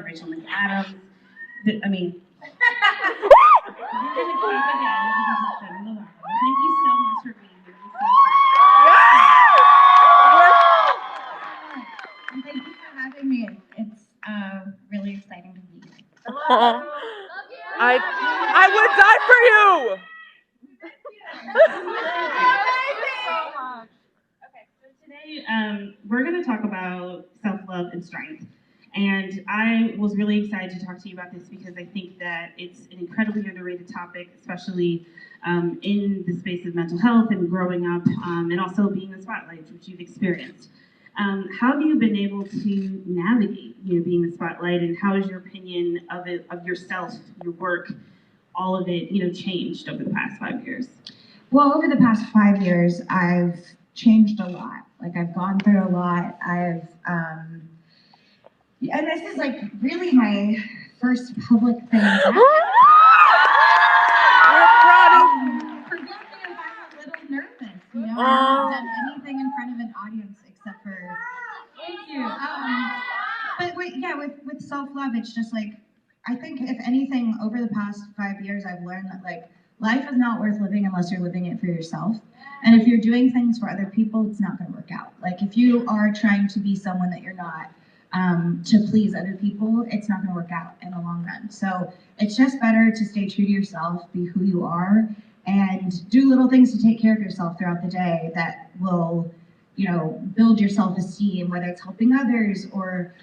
and Rachel McAdams. I mean, we're going to clap again because it's been in the last. Thank you so much for being here. And thank you for having me. It's really exciting to be here. I would die for you. Okay, so today we're going to talk about self-love and strength. And I was really excited to talk to you about this because I think that it's an incredibly underrated topic, especially in the space of mental health and growing up, and also being in the spotlight, which you've experienced. How have you been able to navigate, being in the spotlight, and how has your opinion of it, of yourself, your work, all of it, changed over the past 5 years? Well, over the past 5 years, I've changed a lot. Like, I've gone through a lot. And this is like really my first public thing. We're proud of you. Forgive me if I'm a little nervous. I haven't done anything in front of an audience except for. Thank you. But with self-love, it's just like, I think if anything, over the past 5 years, I've learned that like life is not worth living unless you're living it for yourself. And if you're doing things for other people, it's not going to work out. Like if you are trying to be someone that you're not, to please other people, it's not going to work out in the long run. So it's just better to stay true to yourself, be who you are, and do little things to take care of yourself throughout the day that will, build your self-esteem, whether it's helping others or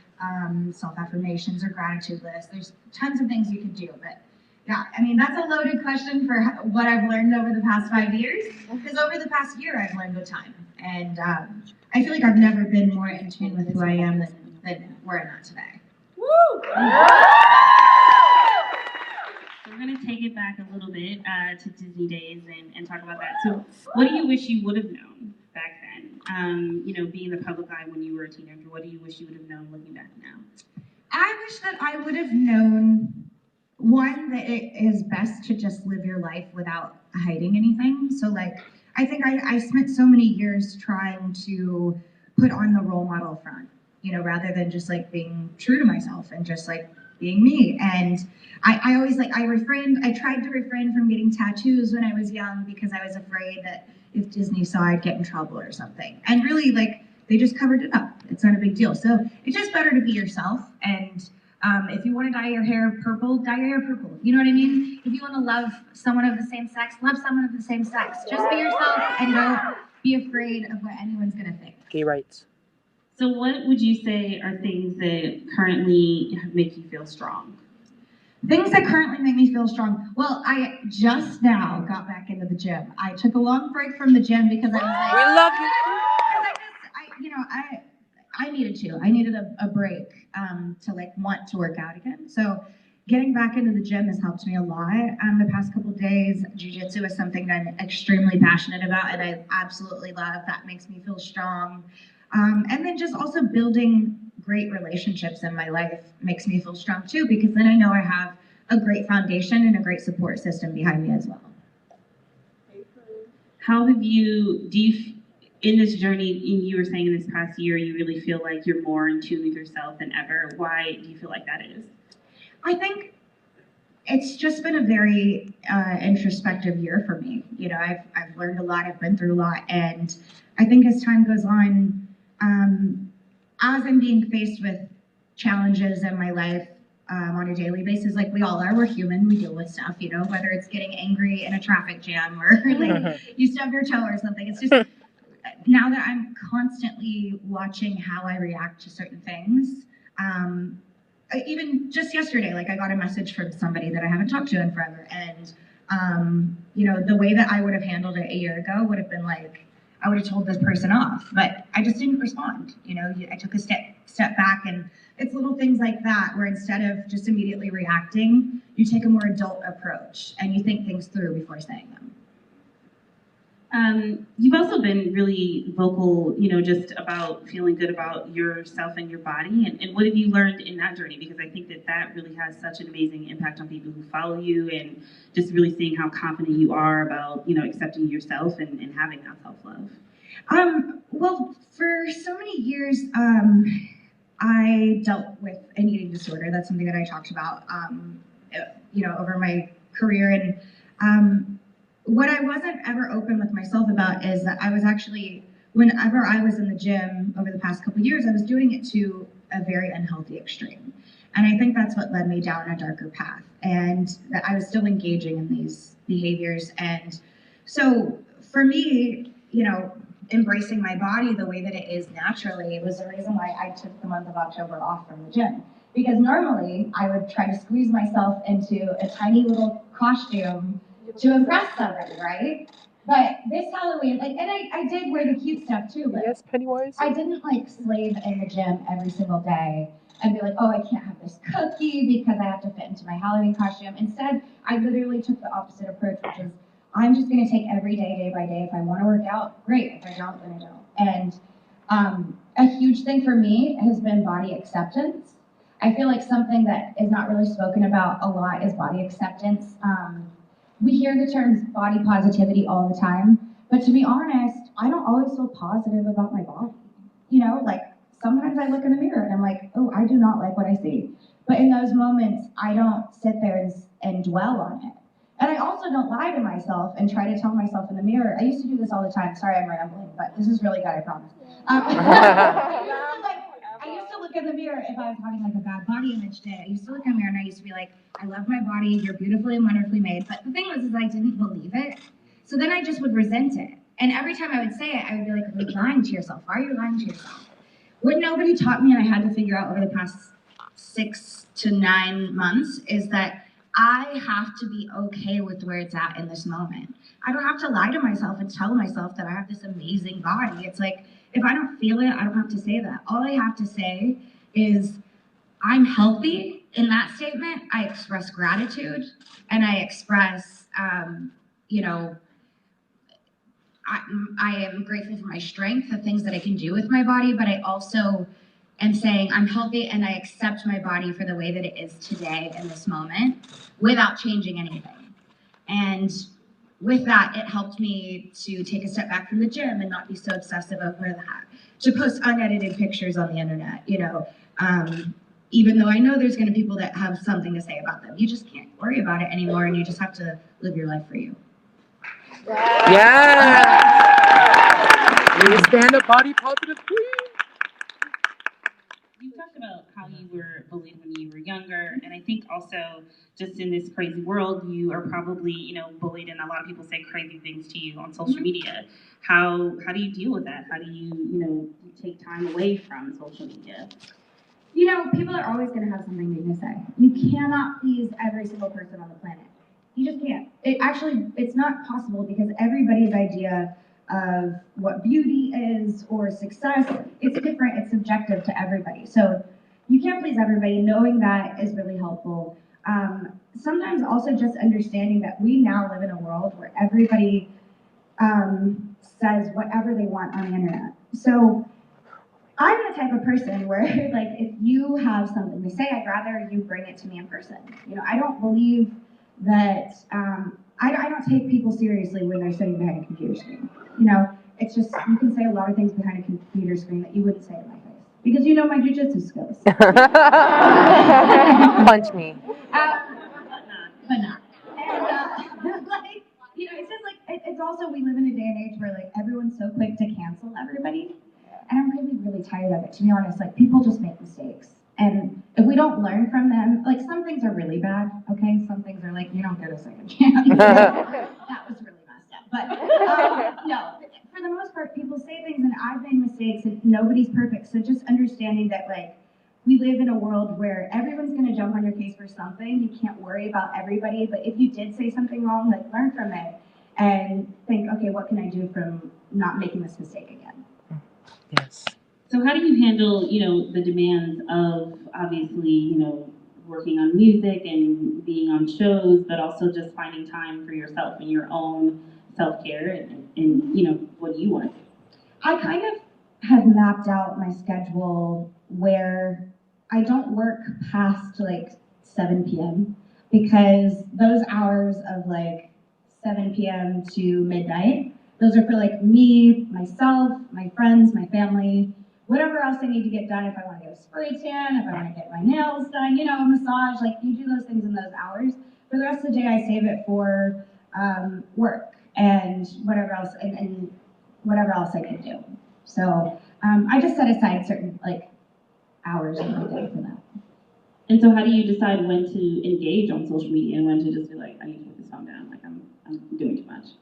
self-affirmations or gratitude lists. There's tons of things you can do, but yeah, I mean, that's a loaded question for what I've learned over the past 5 years, because over the past year, I've learned a ton. And I feel like I've never been more in tune with who I am than where I'm at today. Woo! So we're going to take it back a little bit to Disney days and talk about that. So what do you wish you would have known back then? Being the public eye when you were a teenager, what do you wish you would have known looking back now? I wish that I would have known, one, that it is best to just live your life without hiding anything. So like, I think I spent so many years trying to put on the role model front, rather than just like being true to myself and just like being me. And I always I tried to refrain from getting tattoos when I was young because I was afraid that if Disney saw, I'd get in trouble or something. And really, they just covered it up. It's not a big deal. So it's just better to be yourself. And if you want to dye your hair purple, dye your hair purple. You know what I mean? If you want to love someone of the same sex, love someone of the same sex. Just be yourself and don't be afraid of what anyone's going to think. Gay rights. So what would you say are things that currently make you feel strong? Things that currently make me feel strong. Well, I just now got back into the gym. I took a long break from the gym because I was like, we love you. I needed to. I needed a break to want to work out again. So getting back into the gym has helped me a lot. The past couple of days, jiu-jitsu is something that I'm extremely passionate about, and I absolutely love. That makes me feel strong. And then just also building great relationships in my life makes me feel strong too, because then I know I have a great foundation and a great support system behind me as well. How have you, in this journey, you were saying in this past year, you really feel like you're more in tune with yourself than ever. Why do you feel like that is? I think it's just been a very introspective year for me. I've learned a lot, I've been through a lot, and I think as time goes on, as I'm being faced with challenges in my life on a daily basis, like we all are, we're human, we deal with stuff, whether it's getting angry in a traffic jam or you stub your toe or something. It's just, now that I'm constantly watching how I react to certain things, even just yesterday, I got a message from somebody that I haven't talked to in forever, and the way that I would have handled it a year ago would have been I would have told this person off, but I just didn't respond. I took a step back, and it's little things like that where instead of just immediately reacting, you take a more adult approach and you think things through before saying them. You've also been really vocal, just about feeling good about yourself and your body. And what have you learned in that journey? Because I think that really has such an amazing impact on people who follow you, and just really seeing how confident you are about, accepting yourself and having that self-love. Well, for so many years, I dealt with an eating disorder. That's something that I talked about, over my career. And what I wasn't ever open with myself about is that I was actually, whenever I was in the gym over the past couple of years, I was doing it to a very unhealthy extreme. And I think that's what led me down a darker path. And that I was still engaging in these behaviors. And so for me, embracing my body the way that it is naturally was the reason why I took the month of October off from the gym. Because normally I would try to squeeze myself into a tiny little costume to impress somebody, right? But this Halloween, and I did wear the cute stuff too, but Yes, Pennywise. I didn't slave in the gym every single day and be like, oh, I can't have this cookie because I have to fit into my Halloween costume. Instead, I literally took the opposite approach, which is I'm just going to take every day, day by day. If I want to work out, great. If I don't, then I don't. And a huge thing for me has been body acceptance. I feel like something that is not really spoken about a lot is body acceptance. We hear the terms body positivity all the time, but to be honest, I don't always feel positive about my body. Sometimes I look in the mirror and I'm like, oh, I do not like what I see. But in those moments, I don't sit there and dwell on it. And I also don't lie to myself and try to tell myself in the mirror. I used to do this all the time. Sorry, I'm rambling, but this is really good, I promise. I used to look in the mirror if I was having a bad body image day. I used to look in the mirror and I used to be like, I love my body, you're beautifully and wonderfully made. But the thing was I didn't believe it. So then I just would resent it. And every time I would say it, I would be like, you're lying to yourself. Why are you lying to yourself? What nobody taught me and I had to figure out over the past 6 to 9 months is that I have to be okay with where it's at in this moment. I don't have to lie to myself and tell myself that I have this amazing body. It's like, if I don't feel it, I don't have to say that. All I have to say is, I'm healthy. In that statement, I express gratitude and I express, I am grateful for my strength, the things that I can do with my body, but I also am saying I'm healthy and I accept my body for the way that it is today in this moment without changing anything. And with that, it helped me to take a step back from the gym and not be so obsessive over that, to post unedited pictures on the internet, even though I know there's going to be people that have something to say about them. You just can't worry about it anymore and you just have to live your life for you. Yeah. We stand up body positive queen. You talked about how you were bullied when you were younger, and I think also just in this crazy world, you are probably, bullied, and a lot of people say crazy things to you on social media. How do you deal with that? How do you, take time away from social media? People are always going to have something new to say. You cannot please every single person on the planet. You just can't. It's not possible because everybody's idea of what beauty is or success, it's different, it's subjective to everybody. So you can't please everybody. Knowing that is really helpful. Sometimes also just understanding that we now live in a world where everybody says whatever they want on the internet. So I'm the type of person where, if you have something to say, I'd rather you bring it to me in person. I don't believe that, I don't take people seriously when they're sitting behind a computer screen. It's just, you can say a lot of things behind a computer screen that you wouldn't say in my face. Because you know my jujitsu skills. Punch me. But not. And, it's just it's also, we live in a day and age where, everyone's so quick to cancel everybody. And I'm really, really tired of it, to be honest. People just make mistakes. And if we don't learn from them, some things are really bad, okay? Some things are you don't get a second chance. That was really messed up. But, no, for the most part, people say things and I've made mistakes and nobody's perfect. So just understanding that, we live in a world where everyone's going to jump on your case for something. You can't worry about everybody. But if you did say something wrong, learn from it and think, okay, what can I do from not making this mistake again? Yes. So how do you handle, the demands of obviously, working on music and being on shows, but also just finding time for yourself and your own self-care and what do you want? I kind of have mapped out my schedule where I don't work past 7 p.m. because those hours of 7 p.m. to midnight, those are for me, myself, my friends, my family. whatever else I need to get done, if I want to get a spray tan, if I want to get my nails done, you know, a massage, like you do those things in those hours. For the rest of the day, I save it for work and whatever else, and whatever else I could do. So I just set aside certain like hours in my day for that. And so how do you decide when to engage on social media and when to just be like, I need to put this phone down, like I'm doing too much?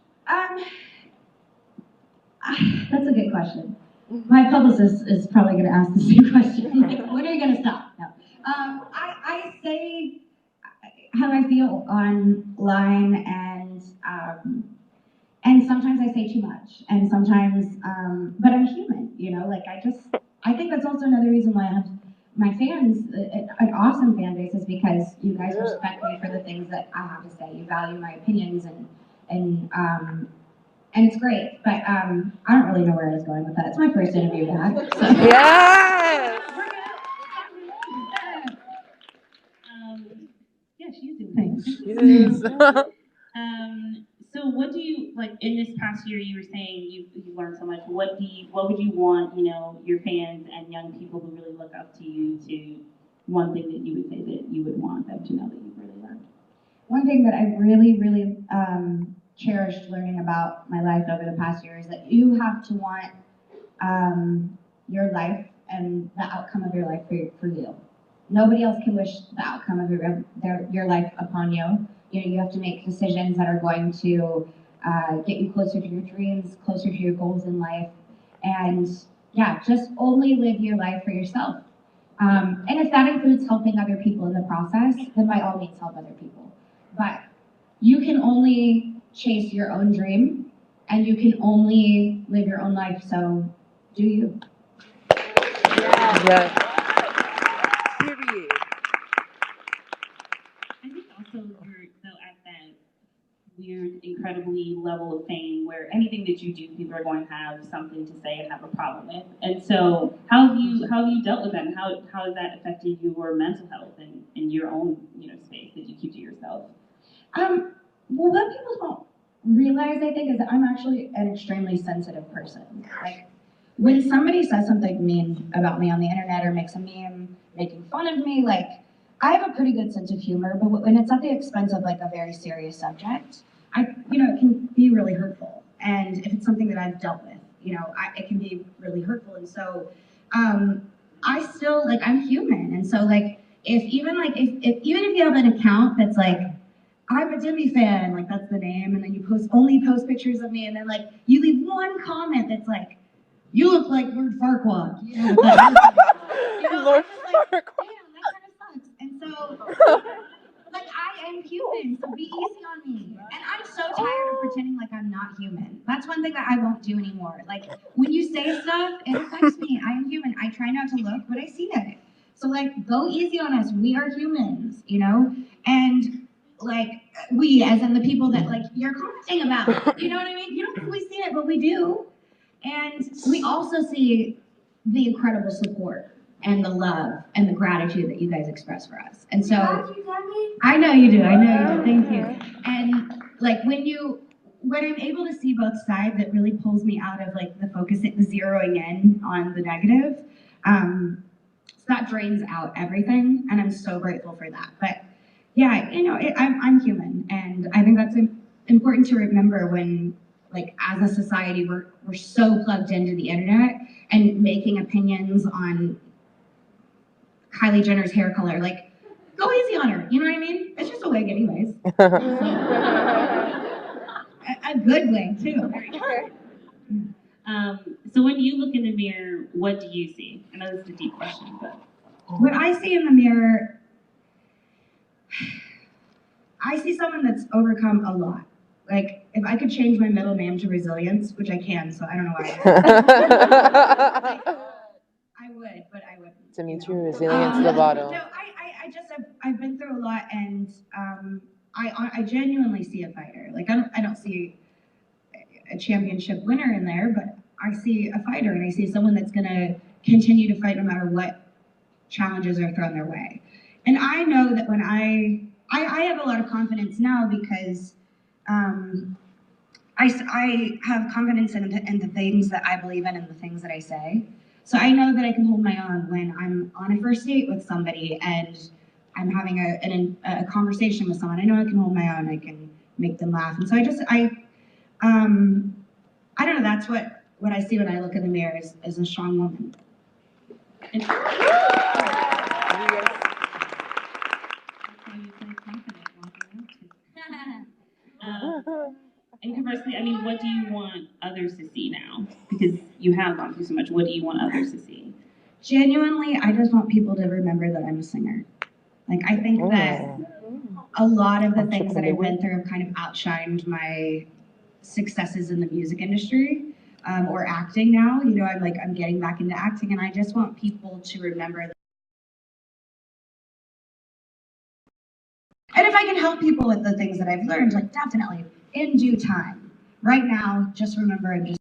That's a good question. My publicist is probably going to ask the same question. Like, when are you going to stop? No. I say how I feel online, and sometimes I say too much, and sometimes, but I'm human, you know. Like I think that's also another reason why I have my fans, an awesome fan base, is because you guys respect me for the things that I have to say. You value my opinions, and it's great, but I don't really know where I was going with that. It's my first interview back. So. Yes! Yeah, she's doing Thanks. things. So what do you, like, in this past year, you were saying you learned so much. What would you want, you know, your fans and young people who really look up to you to, one thing that you would say that you would want them to know that you've really learned? One thing that I really, really cherished learning about my life over the past year is that you have to want your life and the outcome of your life for you. Nobody else can wish the outcome of your life upon you. You know, you have to make decisions that are going to get you closer to your dreams, closer to your goals in life, and yeah, just only live your life for yourself. And if that includes helping other people in the process, then by all means help other people. But you can only chase your own dream, and you can only live your own life, so do you. Yes. Period. I think also you're so at that weird, incredibly level of fame where anything that you do, people are going to have something to say and have a problem with. And so, how have you dealt with that? And how has that affected your mental health and your own, you know, space that you keep to yourself? Well, what people don't realize, I think, is that I'm actually an extremely sensitive person. Like, when somebody says something mean about me on the internet or makes a meme making fun of me, like, I have a pretty good sense of humor, but when it's at the expense of like a very serious subject, it can be really hurtful. And if it's something that I've dealt with, it can be really hurtful. And so, I still, like, I'm human. And so, like, even if you have an account that's like, I'm a Demi fan, like that's the name, and then you only post pictures of me, and then like you leave one comment that's like, you look like Lord Farquaad. Lord Farquaad. Damn, that kind of sucks. And so, like, I am human, so be easy on me. And I'm so tired of pretending like I'm not human. That's one thing that I won't do anymore. Like, when you say stuff, it affects me. I am human. I try not to look, but I see it. So, like, go easy on us. We are humans, And like, we, as in the people that like you're commenting about, you know what I mean? You don't think we see it, but we do. And we also see the incredible support and the love and the gratitude that you guys express for us. And so I know you do. Thank you. And like when I'm able to see both sides, it really pulls me out of like the zeroing in on the negative. So that drains out everything, and I'm so grateful for that. But yeah, I'm human, and I think that's important to remember when, like, as a society, we're so plugged into the internet and making opinions on Kylie Jenner's hair color. Like, go easy on her. You know what I mean? It's just a wig, anyways. A good wig too. So when you look in the mirror, what do you see? I know this is a deep question, but what I see in the mirror, I see someone that's overcome a lot. Like, if I could change my middle name to Resilience, which I can, so I don't know why. I would, but I wouldn't. Dimitri, Resilience, Lovatic. No, I've been through a lot, and I genuinely see a fighter. Like, I don't see a championship winner in there, but I see a fighter, and I see someone that's gonna continue to fight no matter what challenges are thrown their way. And I know that when I have a lot of confidence now because I have confidence in the things that I believe in and the things that I say. So I know that I can hold my own when I'm on a first date with somebody and I'm having a conversation with someone. I know I can hold my own. I can make them laugh. And so I don't know. That's what I see when I look in the mirror is a strong woman. And that's why you feel confident walking out to. And conversely, I mean, what do you want others to see now? Because you have gone through so much. What do you want others to see? Genuinely, I just want people to remember that I'm a singer. Like, I think that a lot of the things that I've been through have kind of outshined my successes in the music industry or acting now. You know, I'm getting back into acting, and I just want people to remember that. And if I can help people with the things that I've learned, like definitely in due time. Right now, just remember I'm just